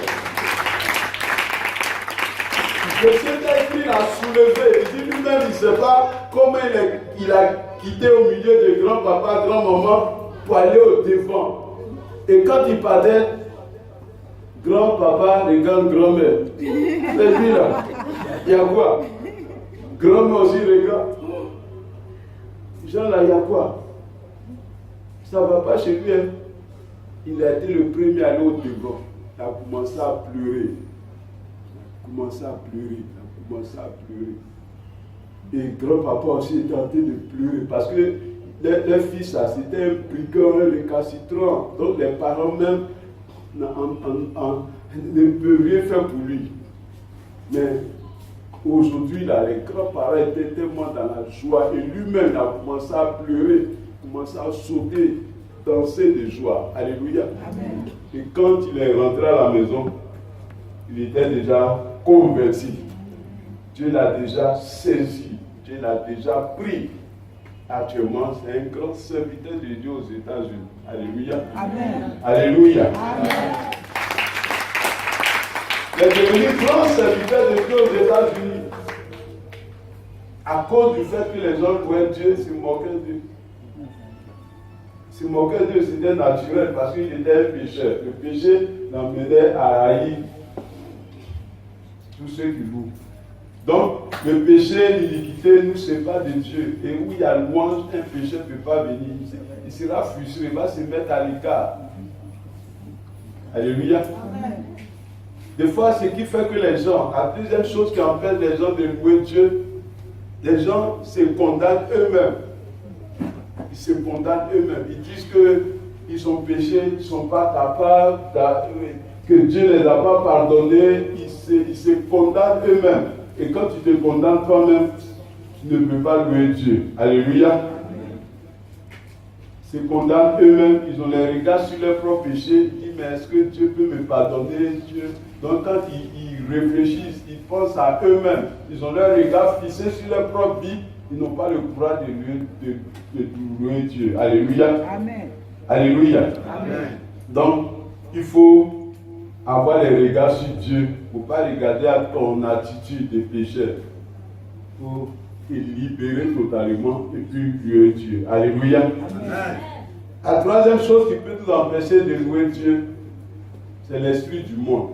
A: Le Saint-Esprit l'a soulevé. Il dit lui-même, il ne sait pas comment il a quitté au milieu de grand-papa, grand-maman pour aller au devant. Et quand il parlait, grand-papa regarde grand-mère. C'est lui là. Il y a quoi? Grand-mère aussi regarde. Jean là, il y a quoi? Ça ne va pas chez lui. Hein? Il a été le premier à aller au devant. Il a commencé à pleurer. Il a commencé à pleurer. Et grand-papa aussi était en train de pleurer. Parce que leur fils, c'était un brigand, un récalcitrant. Donc les parents même ne peuvent rien faire pour lui. Mais aujourd'hui, là, les grands-parents étaient tellement dans la joie et lui-même a commencé à pleurer, commencé à sauter, danser de joie. Alléluia. Amen. Et quand il est rentré à la maison, il était déjà converti. Dieu l'a déjà saisi, Dieu l'a déjà pris. Actuellement, c'est un grand serviteur de Dieu aux États-Unis. Alléluia. Amen. Alléluia. Amen. Il est devenu grand serviteur de Dieu aux États-Unis à cause du fait que les gens louaient Dieu, se moquaient d'eux. Se moquaient d'eux, c'était naturel parce qu'il était un pécheur. Le péché l'emmenait à haïr tous ceux qui louent. Donc, le péché, l'iniquité nous sépare de Dieu. Et où il y a louange, un péché ne peut pas venir. Il sera frustré, il va se mettre à l'écart. Alléluia. Amen. Des fois, ce qui fait que les gens, la deuxième chose qui empêche les gens de louer Dieu, les gens se condamnent eux-mêmes. Ils se condamnent eux-mêmes. Ils disent qu'ils ont péché, ils ne sont pas capables, que Dieu ne les a pas pardonnés. Ils se condamnent eux-mêmes. Et quand tu te condamnes toi-même, tu ne peux pas louer Dieu. Alléluia. Ils se condamnent eux-mêmes, ils ont les regards sur leurs propres péchés. Ils disent, mais est-ce que Dieu peut me pardonner, Dieu? Donc quand ils réfléchissent, ils pensent à eux-mêmes. Ils ont leur regard fixé sur leur propre vie. Ils n'ont pas le courage de louer Dieu. Alléluia. Amen. Alléluia. Amen. Donc, il faut avoir les regards sur Dieu. Il ne faut pas regarder à ton attitude de pécheur. Il faut te libérer totalement et puis louer Dieu. Alléluia. Amen. La troisième chose qui peut nous empêcher de louer Dieu, c'est l'esprit du monde.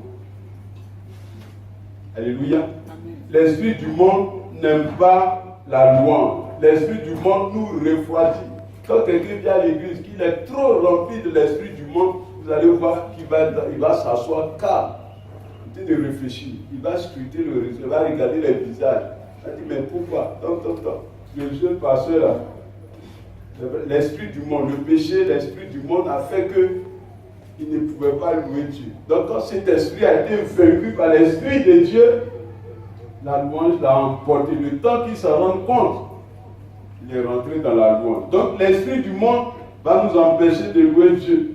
A: Alléluia. Amen. L'esprit du monde n'aime pas la louange. L'esprit du monde nous refroidit. Quand quelqu'un vient à l'église, qu'il est trop rempli de l'esprit du monde, vous allez voir qu'il va s'asseoir calme. Il de réfléchir. Il va scruter le réseau, il va regarder les visages. Il va dire, mais pourquoi? Le jeune pasteur là, l'esprit du monde, le péché, l'esprit du monde a fait qu'il ne pouvait pas louer Dieu. Donc quand cet esprit a été vaincu par l'esprit de Dieu, la louange l'a emporté. Le temps qu'il s'en rende compte, il est rentré dans la louange. Donc l'esprit du monde va nous empêcher de louer Dieu.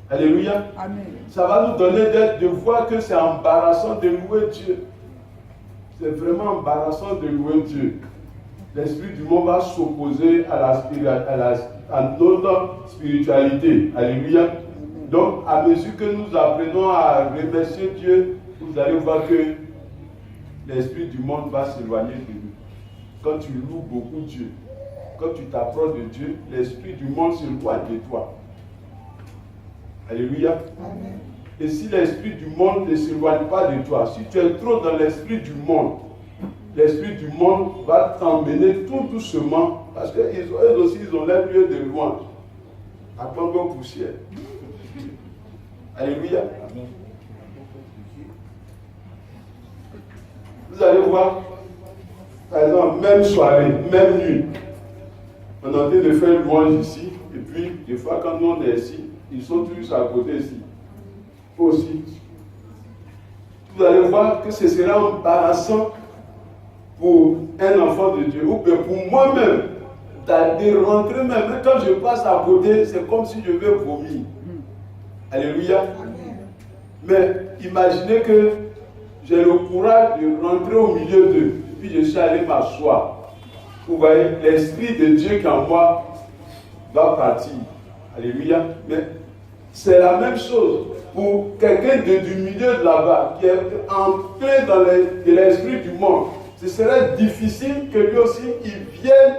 A: Alléluia. Amen. Ça va nous donner de voir que c'est embarrassant de louer Dieu. C'est vraiment embarrassant de louer Dieu. L'esprit du monde va s'opposer à notre spiritualité. Alléluia. Donc, à mesure que nous apprenons à remercier Dieu, vous allez voir que l'esprit du monde va s'éloigner de nous. Quand tu loues beaucoup Dieu, quand tu t'approches de Dieu, l'esprit du monde s'éloigne de toi. Alléluia. Amen. Et si l'esprit du monde ne s'éloigne pas de toi, si tu es trop dans l'esprit du monde, l'esprit du monde va t'emmener tout doucement, parce qu'eux aussi, ils ont leur lieu de louange. À Congo poussière. Alléluia. Vous allez voir, par exemple, même soirée, même nuit, on est en train de faire louange ici, et puis, des fois, quand nous on est ici, ils sont tous à côté ici. Aussi. Vous allez voir que ce sera embarrassant pour un enfant de Dieu, ou bien pour moi-même, de rentrer même. Quand je passe à côté, c'est comme si je vais vomir. Alléluia. Mais imaginez que j'ai le courage de rentrer au milieu d'eux, puis je suis allé m'asseoir. Vous voyez, l'esprit de Dieu qui en moi va partir. Alléluia. Mais c'est la même chose pour quelqu'un du milieu de là-bas qui est entré dans l'esprit du monde. Ce serait difficile que lui aussi, il vienne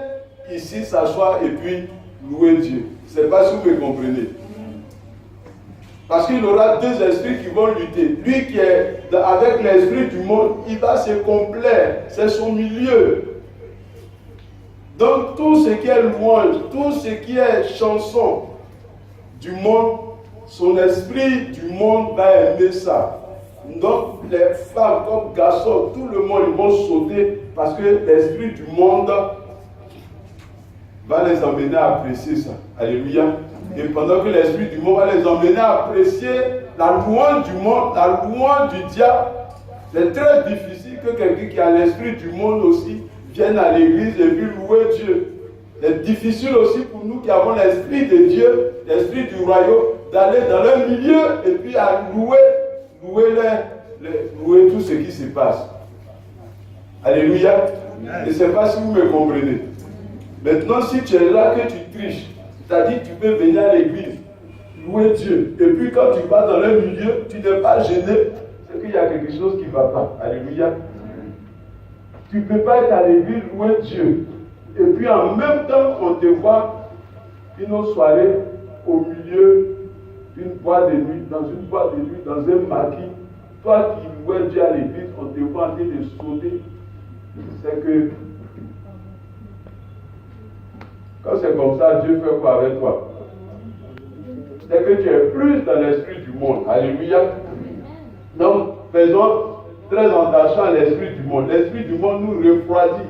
A: ici s'asseoir et puis louer Dieu. Je ne sais pas si vous me comprenez. Parce qu'il aura deux esprits qui vont lutter. Lui qui est avec l'esprit du monde, il va se complaire. C'est son milieu. Donc tout ce qui est louange, tout ce qui est chanson du monde, son esprit du monde va aimer ça. Donc les femmes comme garçons, tout le monde, ils vont sauter parce que l'esprit du monde va les emmener à apprécier ça. Alléluia. Et pendant que l'esprit du monde va les emmener à apprécier la louange du monde, la louange du diable, c'est très difficile que quelqu'un qui a l'esprit du monde aussi vienne à l'église et puis louer Dieu. C'est difficile aussi pour nous qui avons l'esprit de Dieu, l'esprit du royaume, d'aller dans leur milieu et puis à louer tout ce qui se passe. Alléluia. Je ne sais pas si vous me comprenez. Maintenant, si tu es là que tu triches, c'est-à-dire que tu peux venir à l'église, louer Dieu, et puis quand tu vas dans le milieu, tu n'es pas gêné, c'est qu'il y a quelque chose qui ne va pas. Alléluia. Tu ne peux pas être à l'église, louer Dieu, et puis en même temps, on te voit une soirée au milieu d'une boîte de nuit, dans une boîte de nuit, dans un maquis. Toi qui louais Dieu à l'église, on te voit en train de sauter. C'est que quand c'est comme ça, Dieu fait quoi avec toi? C'est que tu es plus dans l'esprit du monde. Alléluia. Donc, faisons très attention à l'esprit du monde. L'esprit du monde nous refroidit.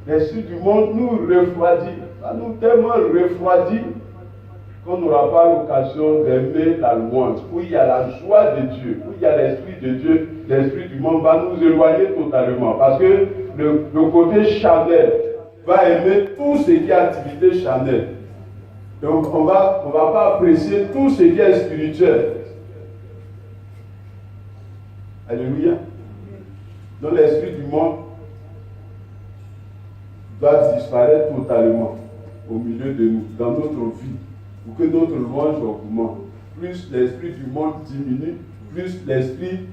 A: L'esprit du monde nous refroidit. Ça nous tellement refroidit qu'on n'aura pas l'occasion d'aimer la louange. Où il y a la joie de Dieu, où il y a l'esprit de Dieu, l'esprit du monde va nous éloigner totalement. Parce que le côté charnel va aimer tout ce qui est activité charnelle. Donc on va pas apprécier tout ce qui est spirituel. Alléluia. Donc l'esprit du monde doit disparaître totalement au milieu de nous, dans notre vie, pour que notre louange augmente. Plus l'esprit du monde diminue, plus l'esprit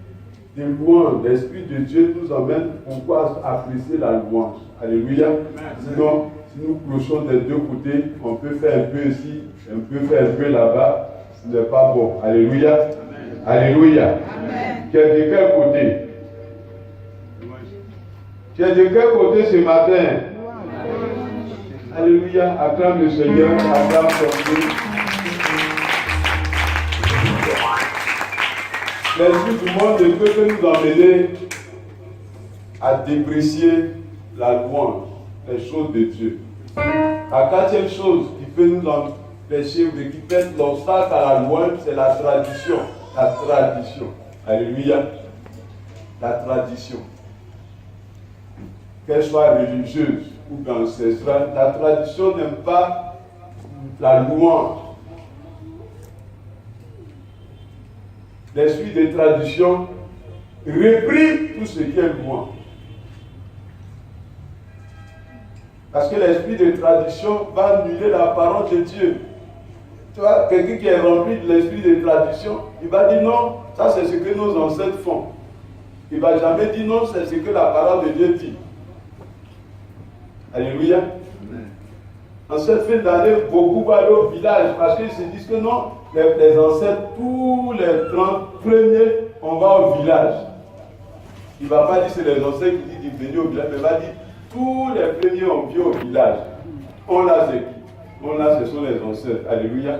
A: de louange, l'esprit de Dieu nous emmène pour pouvoir apprécier la louange. Alléluia. Sinon, si nous clochons des deux côtés, on peut faire un peu ici, on peut faire un peu là-bas, ce n'est pas bon. Alléluia. Amen. Alléluia. Amen. Tu es de quel côté? Tu es de quel côté ce matin? Alléluia. Acclame le Seigneur, acclame son Dieu. L'esprit du monde ne peut que nous emmener à déprécier la louange, les choses de Dieu. La quatrième chose qui peut nous empêcher, ou qui peut être l'obstacle à la louange, c'est la tradition. La tradition. Alléluia. La tradition. Qu'elle soit religieuse ou ancestrale, la tradition n'aime pas la louange. L'esprit de tradition réprime tout ce qui est louange. Parce que l'esprit de tradition va annuler la parole de Dieu. Tu vois, quelqu'un qui est rempli de l'esprit de tradition, il va dire non, ça c'est ce que nos ancêtres font. Il ne va jamais dire non, c'est ce que la parole de Dieu dit. Alléluia. En cette fin d'année, beaucoup vont aller au village parce qu'ils se disent que non, les ancêtres, tous les 30 premiers, on va au village. Il ne va pas dire c'est les anciens qui disent de venir au village, mais il va dire tous les premiers ont vu au village. On a c'est qui? On a, ce sont les ancêtres. Alléluia.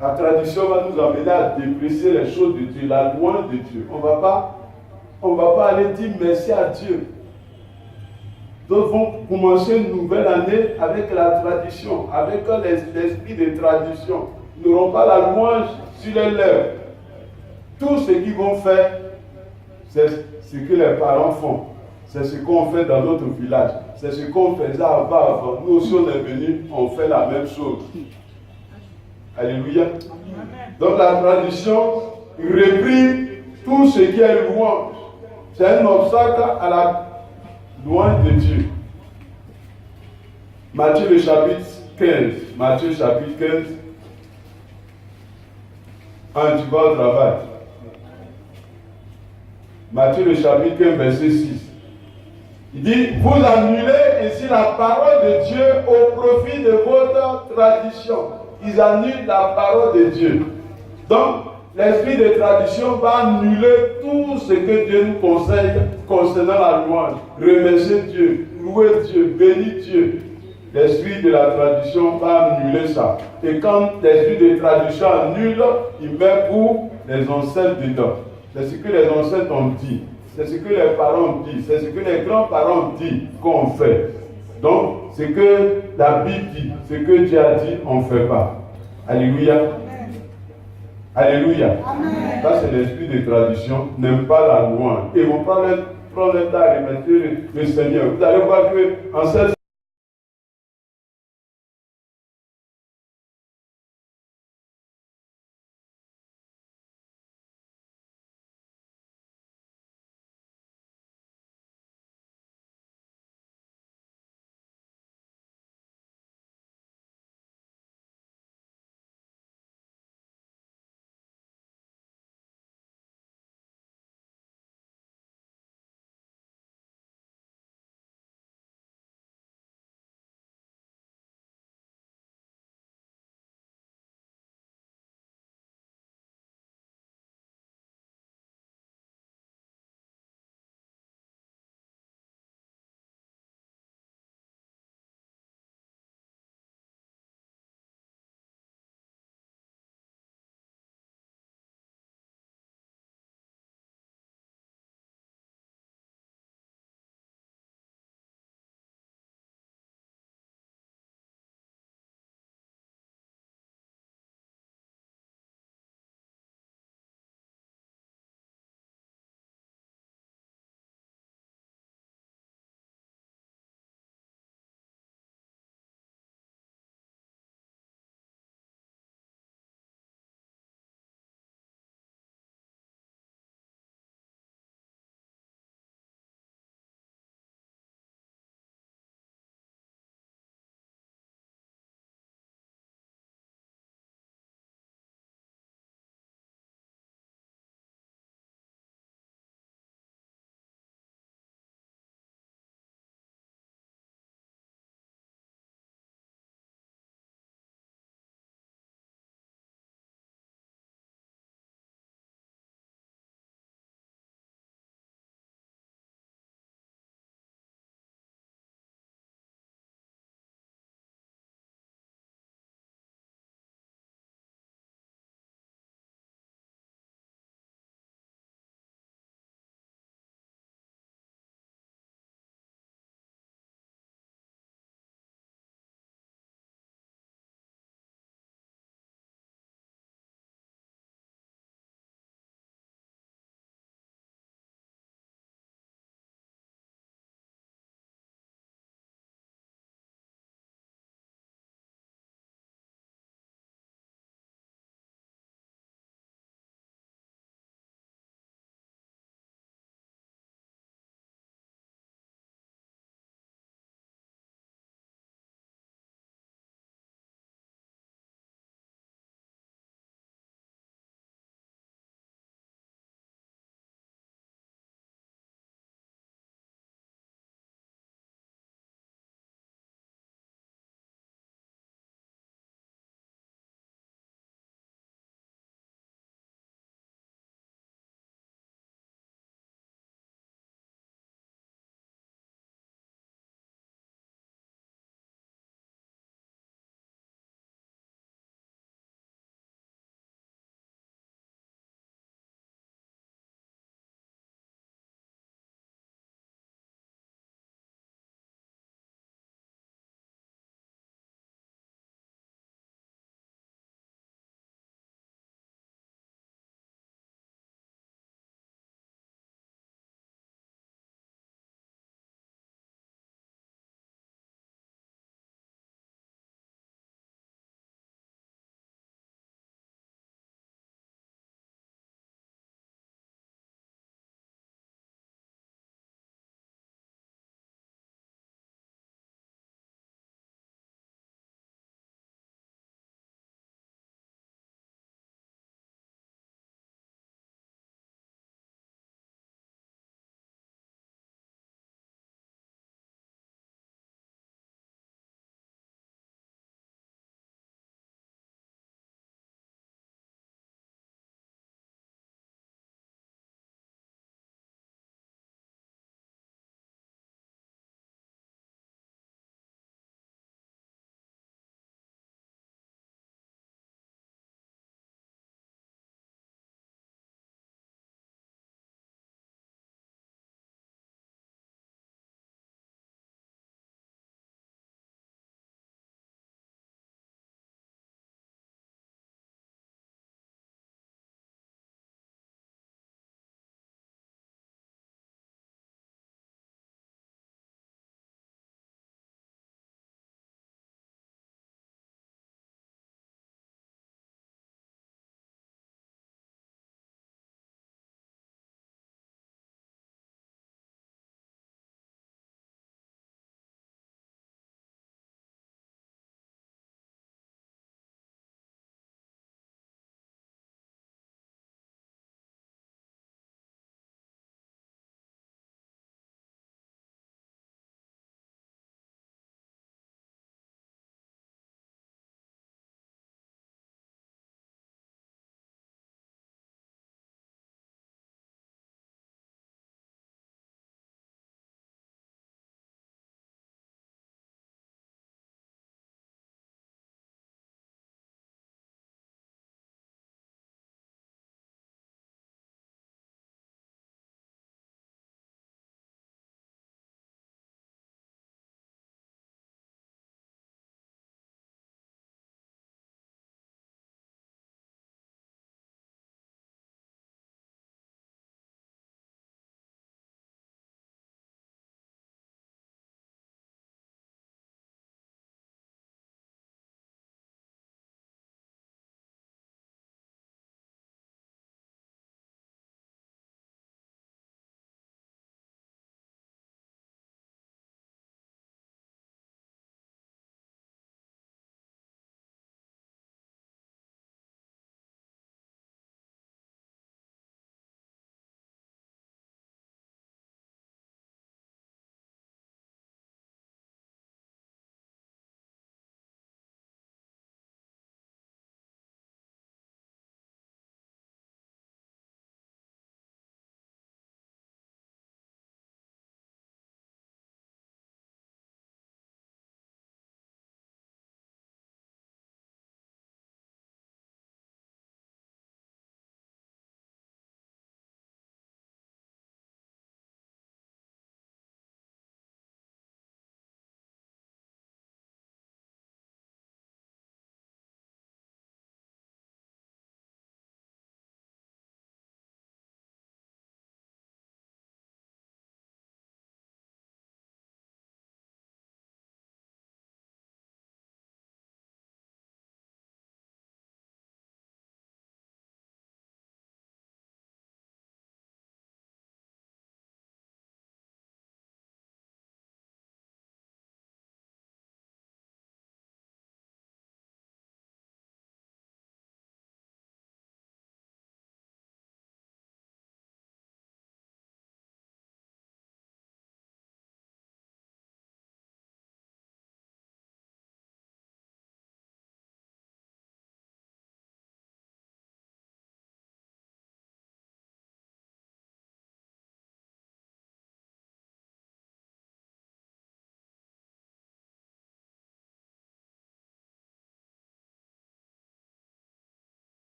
A: La tradition va nous amener à déprécier les choses de Dieu, la louange de Dieu. On ne va pas aller dire merci à Dieu. D'autres vont commencer une nouvelle année avec la tradition, avec l'esprit de tradition. Ils n'auront pas la louange sur les lèvres. Tout ce qu'ils vont faire, c'est ce que les parents font. C'est ce qu'on fait dans notre village. C'est ce qu'on faisait avant. Nous aussi, on est venus, on fait la même chose. Alléluia. Donc la tradition réprime tout ce qui est louange. C'est un obstacle à la louange de Dieu. Matthieu le chapitre 15. Matthieu chapitre 15. Tu vas au travail. Matthieu le chapitre 15, verset 6. Il dit, vous annulez ici la parole de Dieu au profit de votre tradition. Ils annulent la parole de Dieu. Donc, l'esprit de tradition va annuler tout ce que Dieu nous conseille concernant la louange. Remercier Dieu, louer Dieu, bénir Dieu. L'esprit de la tradition va annuler ça. Et quand l'esprit de tradition annule, il met pour les ancêtres dedans. C'est ce que les ancêtres ont dit. C'est ce que les parents ont dit. C'est ce que les grands-parents ont dit qu'on fait. Donc, ce que la Bible dit, ce que Dieu a dit, on ne fait pas. Alléluia. Amen. Alléluia. Amen. Ça, c'est l'esprit de tradition. N'aime pas la louange. Ils vont prendre le temps à remercier le Seigneur. Vous allez voir qu'en cette